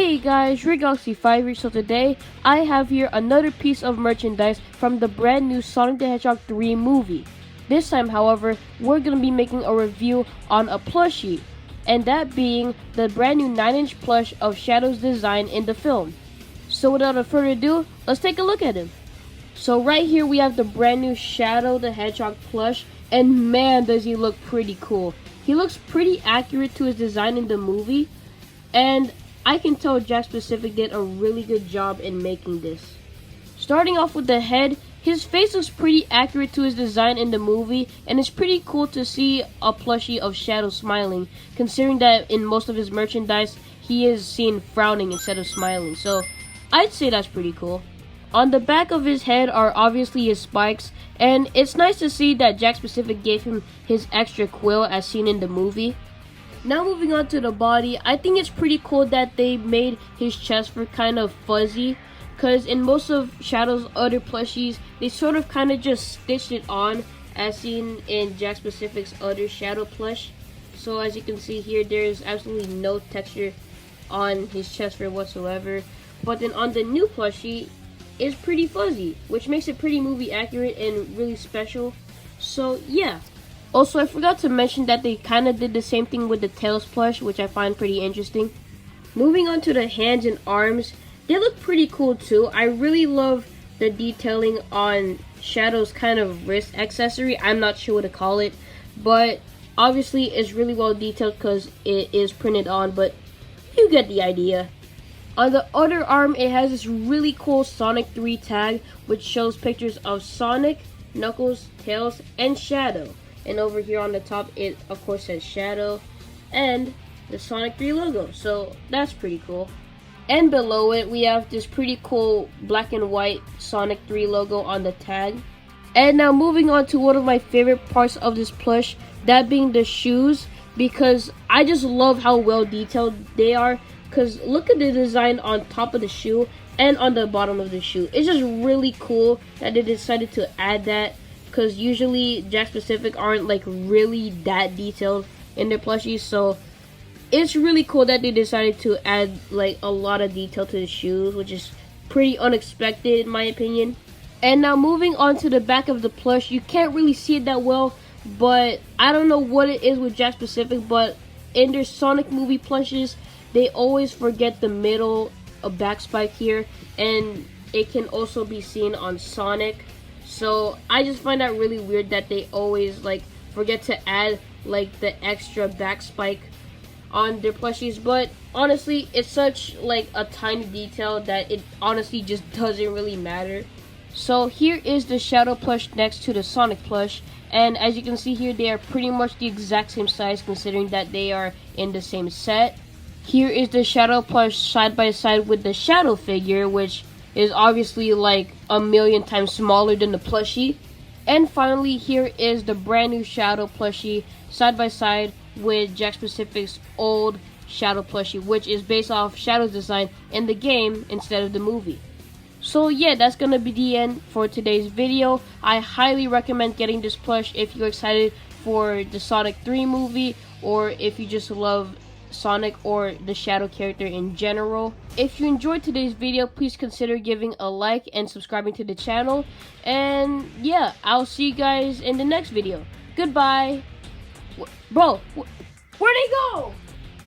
Hey guys, Galaxy 5 here. So today I have here another piece of merchandise from the brand new Sonic the Hedgehog 3 movie. This time, however, we're going to be making a review on a plushie, and that being the brand new 9-inch plush of Shadow's design in the film. So without further ado, let's take a look at him. So right here we have the brand new Shadow the Hedgehog plush, and man does he look pretty cool. He looks pretty accurate to his design in the movie, and I can tell Jakks Pacific did a really good job in making this. Starting off with the head, his face looks pretty accurate to his design in the movie, and it's pretty cool to see a plushie of Shadow smiling, considering that in most of his merchandise, he is seen frowning instead of smiling, so I'd say that's pretty cool. On the back of his head are obviously his spikes, and it's nice to see that Jakks Pacific gave him his extra quill as seen in the movie. Now moving on to the body, I think it's pretty cool that they made his chest fur kind of fuzzy, because in most of Shadow's other plushies, they sort of kind of just stitched it on as seen in Jakks Pacific's other Shadow plush. So as you can see here, there is absolutely no texture on his chest fur whatsoever. But then on the new plushie, it's pretty fuzzy, which makes it pretty movie accurate and really special. So yeah. Also, I forgot to mention that they kind of did the same thing with the Tails plush, which I find pretty interesting. Moving on to the hands and arms, they look pretty cool too. I really love the detailing on Shadow's kind of wrist accessory. I'm not sure what to call it, but obviously it's really well detailed because it is printed on, but you get the idea. On the other arm, it has this really cool Sonic 3 tag, which shows pictures of Sonic, Knuckles, Tails, and Shadow. And over here on the top, it of course says Shadow and the Sonic 3 logo. So that's pretty cool. And below it, we have this pretty cool black and white Sonic 3 logo on the tag. And now moving on to one of my favorite parts of this plush, that being the shoes, because I just love how well detailed they are. Because look at the design on top of the shoe and on the bottom of the shoe. It's just really cool that they decided to add that, because usually Jakks Pacific aren't like really that detailed in their plushies, so it's really cool that they decided to add like a lot of detail to the shoes, which is pretty unexpected in my opinion. And now moving on to the back of the plush, you can't really see it that well, but I don't know what it is with Jakks Pacific, but in their Sonic movie plushes, they always forget the middle back spike here, and it can also be seen on Sonic. So I just find that really weird that they always like forget to add like the extra back spike on their plushies, but honestly it's such like a tiny detail that it honestly just doesn't really matter. So here is the Shadow plush next to the Sonic plush, and as you can see here, they are pretty much the exact same size considering that they are in the same set. Here is the Shadow plush side by side with the Shadow figure, which is obviously like a million times smaller than the plushie. And finally, here is the brand new Shadow plushie side by side with Jakks Pacific's old Shadow plushie, which is based off Shadow's design in the game instead of the movie. So yeah, that's gonna be the end for today's video. I highly recommend getting this plush if you're excited for the Sonic 3 movie, or if you just love Sonic or the Shadow character in general. If you enjoyed today's video, please consider giving a like and subscribing to the channel. And yeah, I'll see you guys in the next video. Goodbye. Bro, where'd he go?